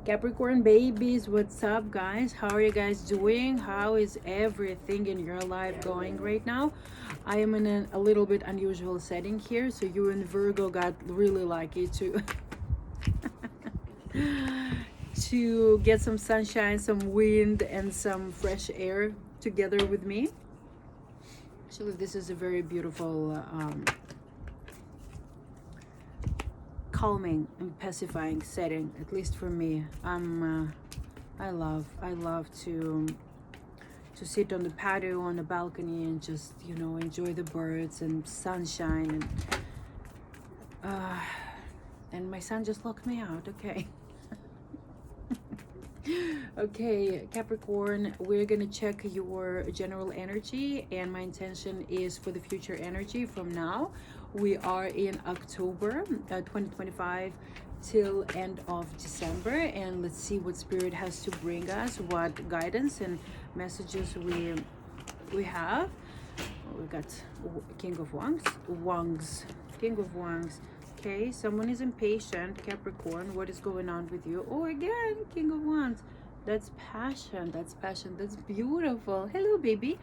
Capricorn babies, what's up, guys? How are you guys doing? How is everything in your life going right now? I am in a little bit unusual setting here, so you and Virgo got really lucky to to get some sunshine, some wind, and some fresh air together with me. Actually, this is a very beautiful calming and pacifying setting, at least for me. I love to sit on the patio on the balcony and just, you know, enjoy the birds and sunshine and my son just locked me out. Okay. Okay, Capricorn, we're gonna check your general energy, and my intention is for the future energy from now. We are in October 2025 till end of December, and let's see what spirit has to bring us, what guidance and messages we have. We got King of Wands, King of Wands. Okay, someone is impatient. Capricorn, what is going on with you? Oh, again, King of Wands. That's passion. That's passion. That's beautiful. Hello, baby.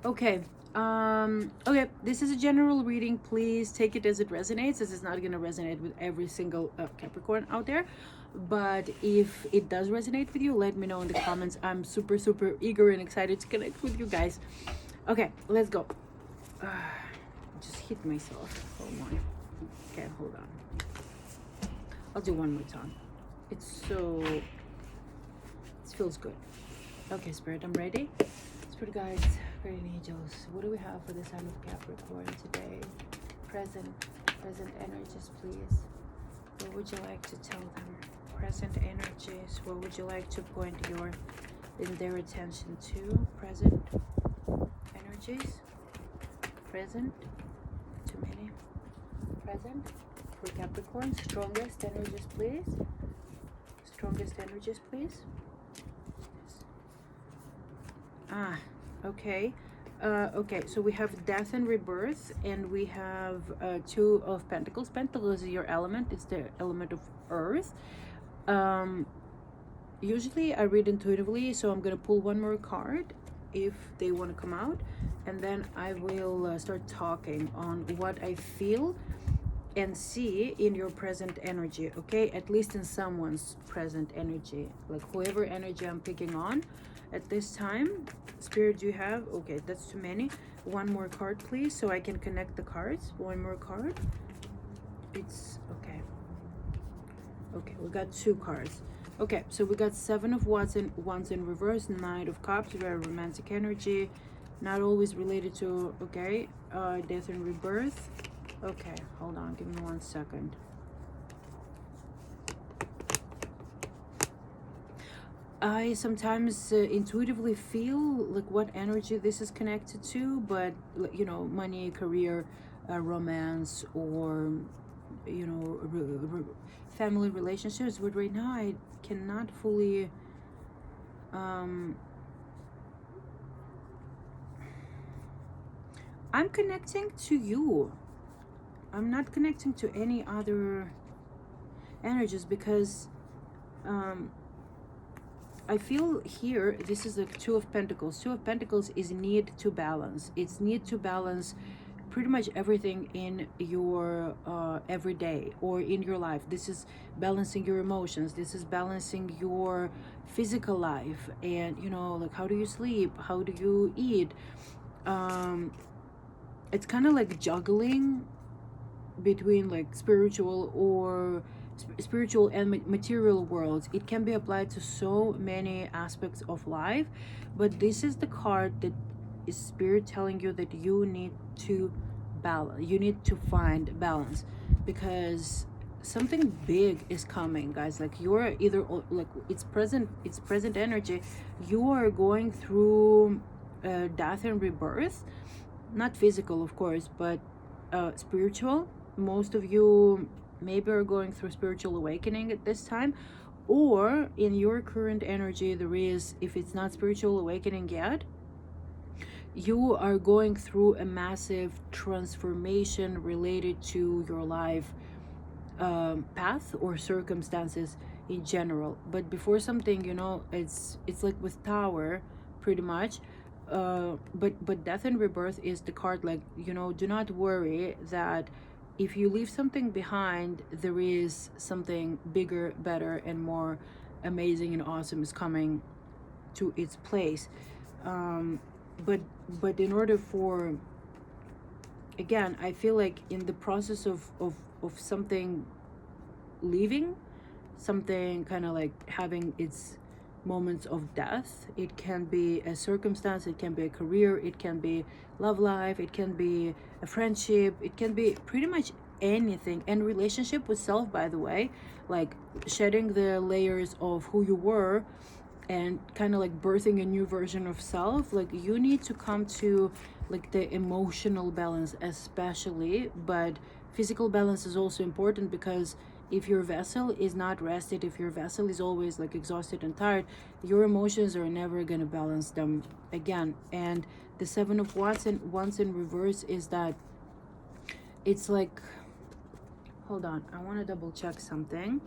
Okay. Okay, this is a general reading. Please take it as it resonates. This is not going to resonate with every single Capricorn out there, but if it does resonate with you, let me know in the comments. I'm super eager and excited to connect with you guys. Okay, let's go. Just hit myself. Oh my. Okay, hold on. I'll do one more time. It feels good. Okay, Spirit, I'm ready. Spirit guides, guardian angels, what do we have for the sign of Capricorn today? Present energies, please. What would you like to tell them? Present energies, what would you like to point their attention to? Present energies. Present. Too many. Present for Capricorn. Strongest energies, please. Strongest energies, please. Okay. Okay, so we have death and rebirth, and we have two of Pentacles. Pentacles is your element. It's the element of earth. Usually I read intuitively, so I'm gonna pull one more card if they want to come out, and then I will start talking on what I feel and see in your present energy. Okay, at least in someone's present energy, like whoever energy I'm picking on at this time. Spirit, do you have? Okay, that's too many. One more card, please, so I can connect the cards. One more card. It's okay. Okay, we got two cards. Okay, so we got Seven of Wands in reverse, Knight of Cups, very romantic energy, not always related to, okay, death and rebirth. Okay, hold on, give me 1 second. I sometimes intuitively feel like what energy this is connected to, but you know, money, career, romance, or you know, family relationships. But right now I cannot fully I'm connecting to you. I'm not connecting to any other energies, because I feel here, this is the Two of Pentacles. Two of Pentacles is need to balance. It's need to balance pretty much everything in your everyday or in your life. This is balancing your emotions. This is balancing your physical life, and you know, like, how do you sleep? How do you eat? It's kind of like juggling between like spiritual and material worlds. It can be applied to so many aspects of life, but this is the card that is Spirit telling you that you need to balance. You need to find balance, because something big is coming, guys. Like, you're either like, it's present energy. You are going through death and rebirth, not physical of course, but spiritual. Most of you maybe are going through spiritual awakening at this time, or in your current energy there is, if it's not spiritual awakening yet, you are going through a massive transformation related to your life path or circumstances in general. But before something, you know, it's like with Tower, pretty much. But Death and Rebirth is the card, like, you know, do not worry that if you leave something behind, there is something bigger, better, and more amazing and awesome is coming to its place. um but in order for, again, I feel like in the process of something leaving, something kind of like having its moments of death, it can be a circumstance, it can be a career, it can be love life, it can be a friendship, it can be pretty much anything. And relationship with self, by the way, like shedding the layers of who you were and kind of like birthing a new version of self. Like you need to come to like the emotional balance especially, but physical balance is also important, because if your vessel is not rested, if your vessel is always like exhausted and tired, your emotions are never going to balance them again. And the Seven of Wands in reverse is that it's like, hold on, I want to double check something.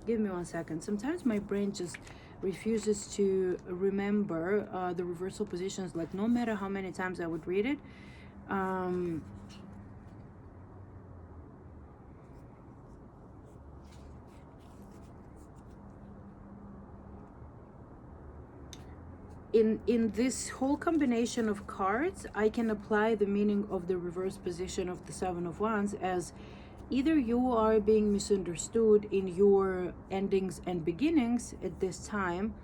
Give me 1 second. Sometimes my brain just refuses to remember the reversal positions, like no matter how many times I would read it. In this whole combination of cards, I can apply the meaning of the reverse position of the Seven of Wands as either you are being misunderstood in your endings and beginnings at this time,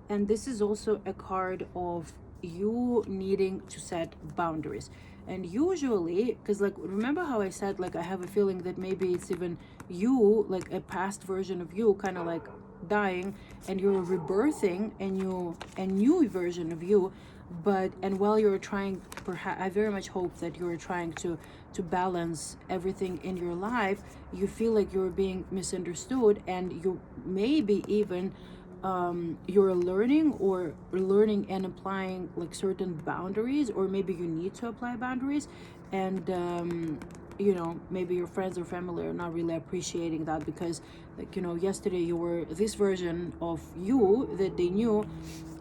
and this is also a card of you needing to set boundaries. And usually, because like, remember how I said, like, I have a feeling that maybe it's even you, like a past version of you, kind of like dying, and you're rebirthing a new version of you. But and while you're trying, perhaps I very much hope that you're trying to balance everything in your life, you feel like you're being misunderstood, and you maybe even you're learning and applying like certain boundaries, or maybe you need to apply boundaries. And you know, maybe your friends or family are not really appreciating that, because like, you know, yesterday you were this version of you that they knew,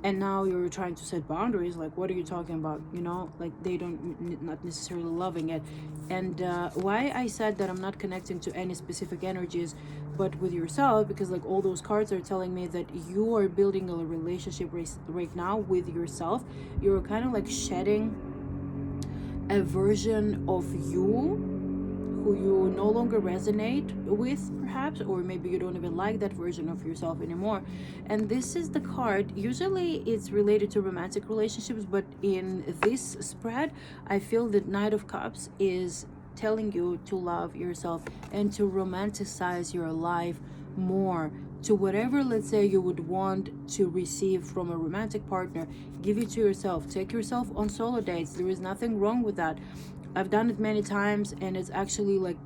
and now you're trying to set boundaries. Like, what are you talking about? You know, like they don't, not necessarily loving it. And why I said that I'm not connecting to any specific energies but with yourself, because like all those cards are telling me that you are building a relationship right now with yourself. You're kind of like shedding a version of you who you no longer resonate with, perhaps, or maybe you don't even like that version of yourself anymore. And this is the card, usually it's related to romantic relationships, but in this spread I feel that Knight of Cups is telling you to love yourself and to romanticize your life more. To whatever, let's say, you would want to receive from a romantic partner, give it to yourself. Take yourself on solo dates. There is nothing wrong with that. I've done it many times, and it's actually like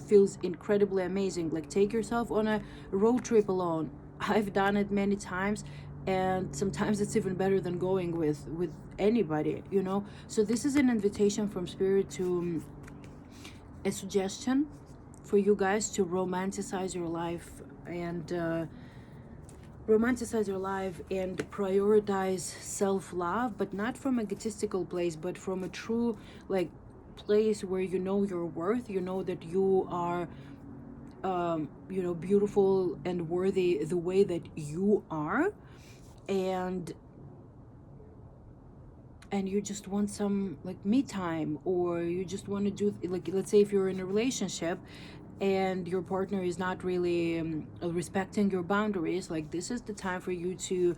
feels incredibly amazing. Like, take yourself on a road trip alone. I've done it many times, and sometimes it's even better than going with anybody, you know. So this is an invitation from Spirit to a suggestion for you guys to romanticize your life, and prioritize self-love, but not from a egotistical place, but from a true like place where you know your worth, you know that you are you know, beautiful and worthy the way that you are, and you just want some like me time, or you just want to do, like, let's say if you're in a relationship and your partner is not really respecting your boundaries, like this is the time for you to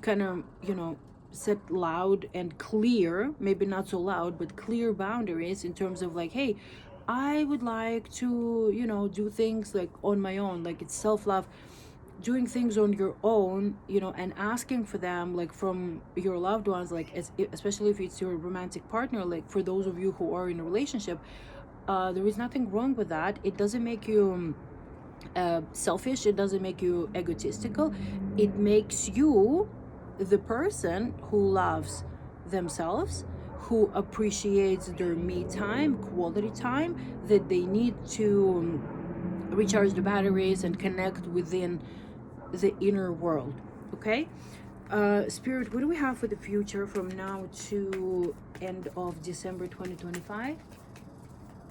kind of, you know, set loud and clear, maybe not so loud, but clear boundaries in terms of like, hey, I would like to, you know, do things like on my own. Like, it's self-love, doing things on your own, you know, and asking for them, like from your loved ones, like especially if it's your romantic partner. Like, for those of you who are in a relationship, there is nothing wrong with that. It doesn't make you selfish, it doesn't make you egotistical. It makes you the person who loves themselves, who appreciates their me time, quality time that they need to recharge the batteries and connect within the inner world. Okay, Spirit, what do we have for the future from now to end of December 2025?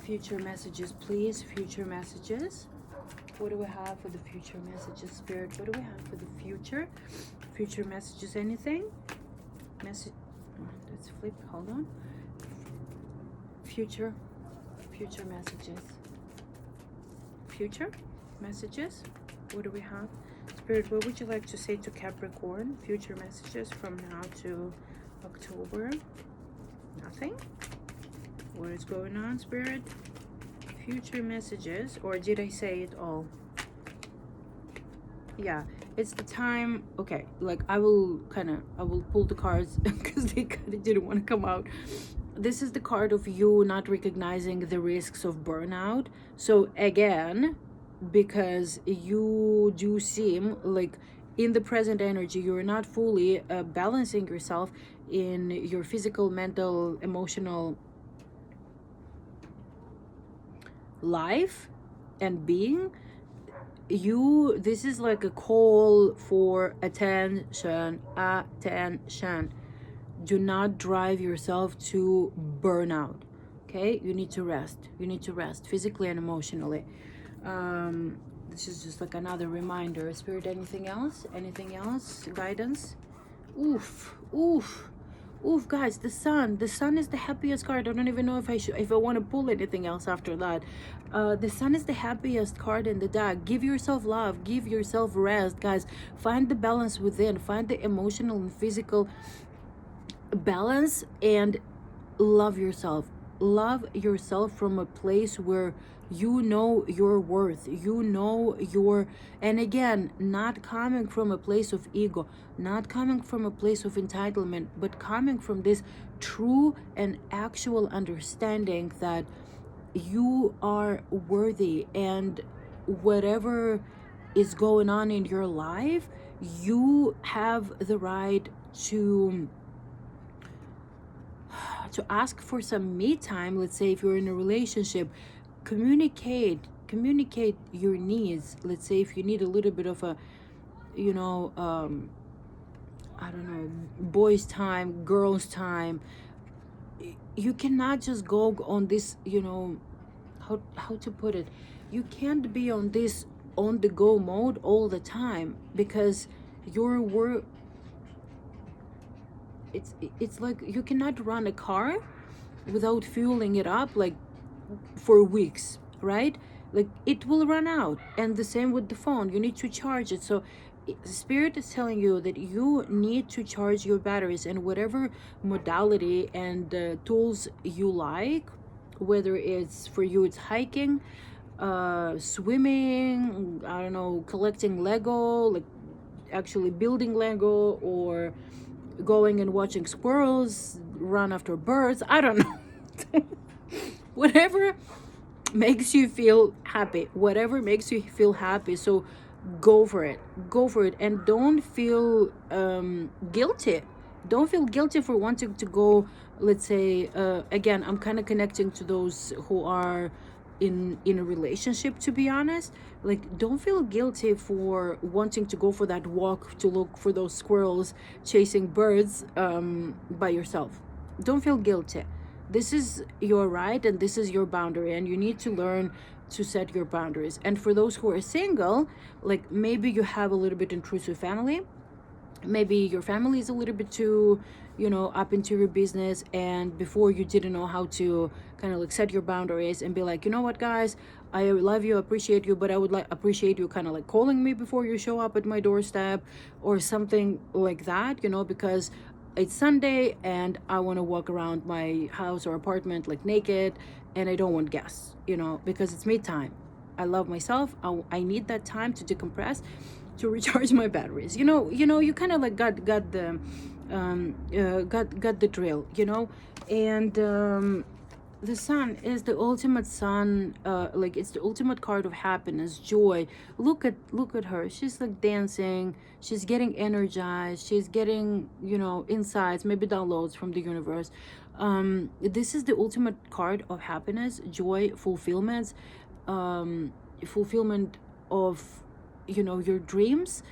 Future messages, please. Future messages. What do we have for the future messages, Spirit? What do we have for the future? Future messages, anything? Message. Let's flip. Hold on. Future messages. Future messages. What do we have? Spirit, what would you like to say to Capricorn? Future messages from now to October. Nothing. What is going on, Spirit? Future messages, or did I say it all? Yeah, it's the time. Okay, like I will pull the cards because they kind of didn't want to come out. This is the card of you not recognizing the risks of burnout. So again, because you do seem like in the present energy, you're not fully balancing yourself in your physical, mental, emotional life and being. This is like a call for attention. Do not drive yourself to burnout. Okay, you need to rest physically and emotionally. This is just like another reminder. Spirit, anything else guidance? Oof. Guys, the sun is the happiest card. I don't even know if I want to pull anything else after that. The sun is the happiest card in the deck. Give yourself love, give yourself rest, guys. Find the balance within, find the emotional and physical balance, and love yourself from a place where you know your worth, and again, not coming from a place of ego, not coming from a place of entitlement, but coming from this true and actual understanding that you are worthy, and whatever is going on in your life, you have the right to ask for some me time. Let's say if you're in a relationship, communicate your needs. Let's say if you need a little bit of a I don't know, boys time, girls time. You cannot just go on this, how to put it, you can't be on this on the go mode all the time, because your work, it's like you cannot run a car without fueling it up like for weeks, right? Like it will run out. And the same with the phone, you need to charge it. So Spirit is telling you that you need to charge your batteries, and whatever modality and tools you like, whether it's for you it's hiking, swimming, I don't know, collecting Lego, like actually building Lego, or going and watching squirrels run after birds, I don't know. Whatever makes you feel happy, so go for it, and don't feel guilty. Don't feel guilty for wanting to go. Let's say again, I'm kind of connecting to those who are in a relationship, to be honest. Like, don't feel guilty for wanting to go for that walk to look for those squirrels chasing birds by yourself. Don't feel guilty. This is your right, and this is your boundary, and you need to learn to set your boundaries. And for those who are single, like maybe you have a little bit intrusive family, maybe your family is a little bit too up into your business, and before you didn't know how to kind of like set your boundaries and be like, you know what, guys, I love you, appreciate you, but I would like appreciate you kind of like calling me before you show up at my doorstep or something like that, because it's Sunday and I want to walk around my house or apartment like naked, and I don't want guests, because it's me time. I love myself. I need that time to decompress, to recharge my batteries. You kind of like got the got the drill, and the sun is the ultimate sun, like it's the ultimate card of happiness, joy. Look at her, she's like dancing, she's getting energized, she's getting insights, maybe downloads from the universe. This is the ultimate card of happiness, joy, fulfillment. fulfillment of, you know, your dreams,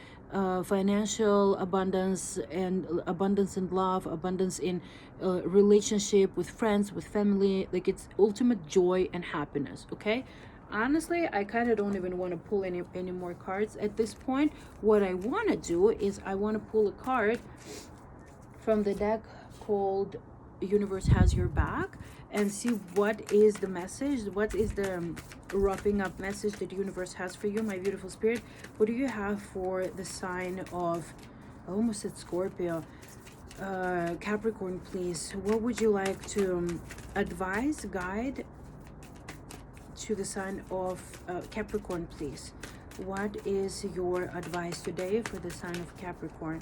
financial abundance, and abundance in love, abundance in relationship with friends, with family. Like, it's ultimate joy and happiness. Okay, honestly, I kind of don't even want to pull any more cards at this point. What I want to do is I want to pull a card from the deck called Universe Has Your Back, and see what is the message, what is the wrapping up message that the universe has for you, my beautiful spirit. What do you have for the sign of, I almost said Scorpio, Capricorn, please? What would you like to advise, guide to the sign of Capricorn, please? What is your advice today for the sign of Capricorn?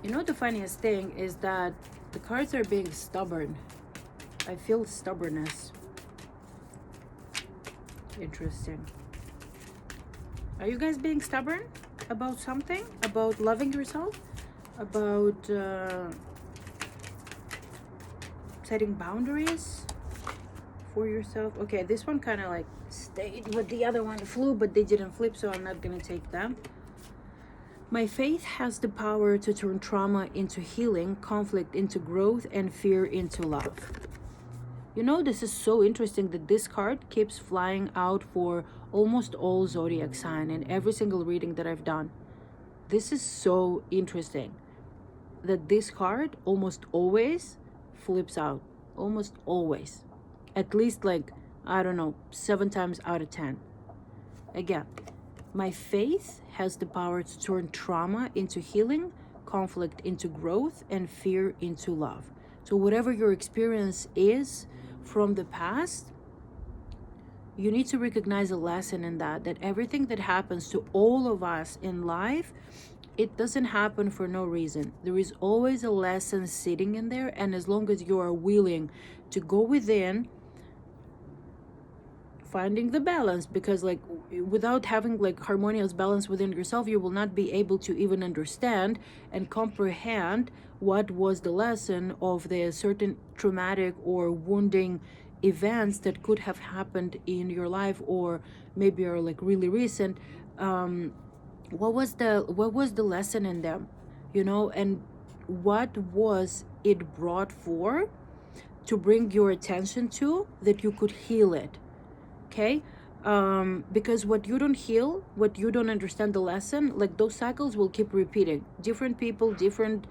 You know, the funniest thing is that the cards are being stubborn. I feel stubbornness. Interesting. Are you guys being stubborn about something? About loving yourself? About setting boundaries for yourself? Okay, this one kind of like stayed with the other one, flew, but they didn't flip, so I'm not gonna take them. My faith has the power to turn trauma into healing, conflict into growth, and fear into love. You know, this is so interesting that this card keeps flying out for almost all zodiac sign in every single reading that I've done. This is so interesting that this card almost always flips out. Almost always. At least, like, I don't know, 7 times out of 10. Again, my faith has the power to turn trauma into healing, conflict into growth, and fear into love. So whatever your experience is from the past, you need to recognize a lesson in that everything that happens to all of us in life, it doesn't happen for no reason. There is always a lesson sitting in there, and as long as you are willing to go within, finding the balance, because like without having like harmonious balance within yourself, you will not be able to even understand and comprehend what was the lesson of the certain traumatic or wounding events that could have happened in your life, or maybe are like really recent. What was the lesson in them, you know, and what was it brought for to bring your attention to, that you could heal it. Okay, because what you don't heal, what you don't understand the lesson, like those cycles will keep repeating. Different people, different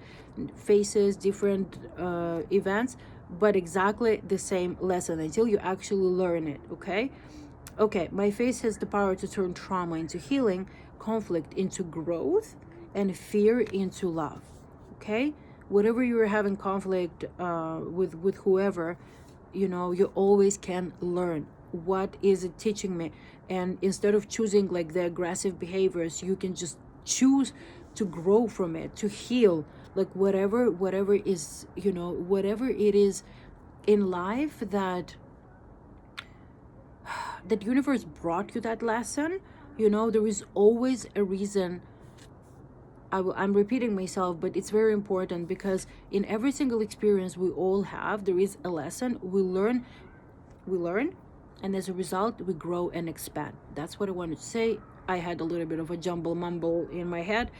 faces, different events, but exactly the same lesson until you actually learn it. Okay, my face has the power to turn trauma into healing, conflict into growth, and fear into love. Okay, whatever you're having conflict with whoever, you know, you always can learn what is it teaching me, and instead of choosing like the aggressive behaviors, you can just choose to grow from it, to heal, like whatever is, you know, whatever it is in life that universe brought you that lesson. You know, there is always a reason. I'm repeating myself, but it's very important, because in every single experience we all have, there is a lesson. We learn, and as a result, we grow and expand. That's what I wanted to say. I had a little bit of a jumble mumble in my head,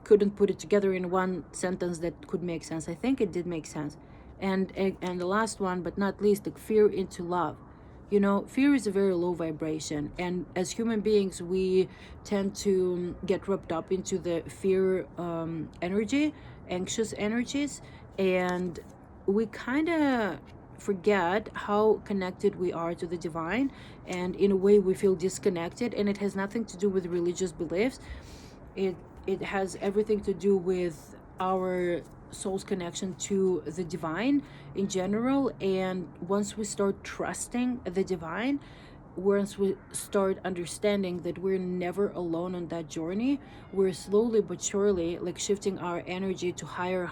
couldn't put it together in one sentence that could make sense. I think it did make sense. And the last one, but not least, the fear into love. You know, fear is a very low vibration, and as human beings, we tend to get wrapped up into the fear energy, anxious energies, and we kind of forget how connected we are to the divine, and in a way we feel disconnected. And it has nothing to do with religious beliefs. It has everything to do with our soul's connection to the divine in general. And once we start trusting the divine, once we start understanding that we're never alone on that journey, we're slowly but surely like shifting our energy to higher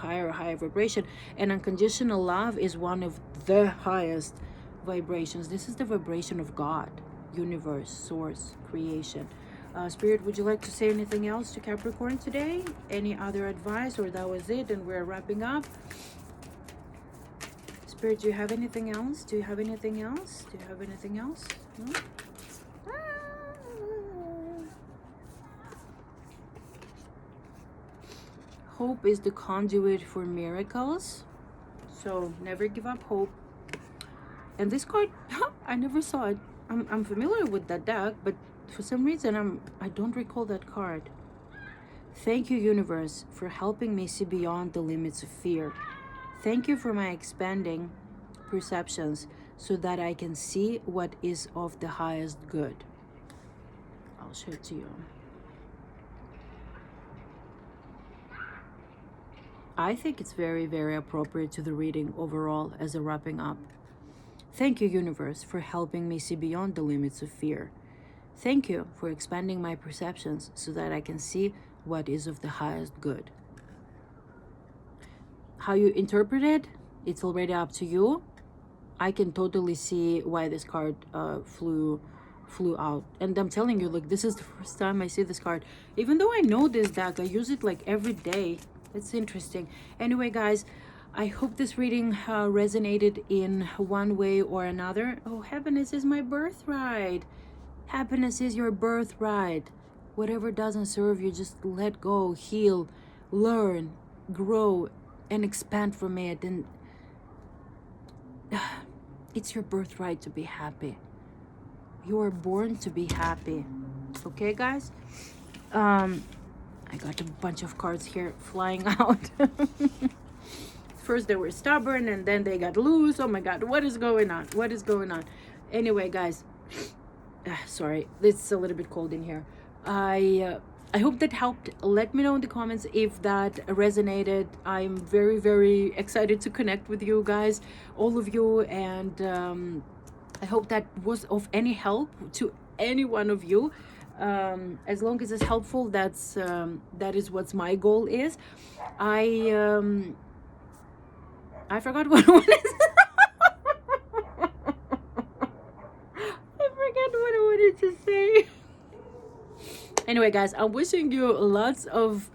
vibration. And unconditional love is one of the highest vibrations. This is the vibration of God, universe, source, creation. Spirit, would you like to say anything else to Capricorn today? Any other advice, or that was it and we're wrapping up? Spirit, do you have anything else? No? hope is the conduit for miracles. So never give up hope. And this card, I never saw it. I'm familiar with that deck, but for some reason I don't recall that card. Thank you, universe, for helping me see beyond the limits of fear. Thank you for my expanding perceptions so that I can see what is of the highest good. I'll show it to you. I think it's very, very appropriate to the reading overall as a wrapping up. Thank you, universe, for helping me see beyond the limits of fear. Thank you for expanding my perceptions so that I can see what is of the highest good. How you interpret it, it's already up to you. I can totally see why this card flew out. And I'm telling you, like, this is the first time I see this card. Even though I know this deck, I use it like every day. It's interesting. Anyway, guys, I hope this reading resonated in one way or another. Oh, happiness is my birthright. Happiness is your birthright. Whatever doesn't serve you, just let go, heal, learn, grow, and expand from it. And it's your birthright to be happy. You are born to be happy. Okay, guys? I got a bunch of cards here flying out. First they were stubborn and then they got loose. Oh my god, what is going on? What is going on? Anyway, guys, sorry, it's a little bit cold in here. I hope that helped. Let me know in the comments if that resonated. I'm very, very excited to connect with you guys, all of you, and I hope that was of any help to any one of you. As long as it's helpful, that is what my goal is. I forgot what it is. I forgot what I wanted to say. Anyway, guys, I'm wishing you lots of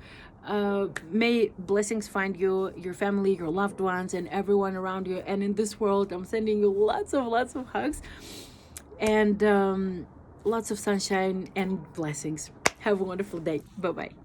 may blessings find you, your family, your loved ones, and everyone around you. And in this world, I'm sending you lots of hugs and lots of sunshine and blessings. Have a wonderful day. Bye-bye.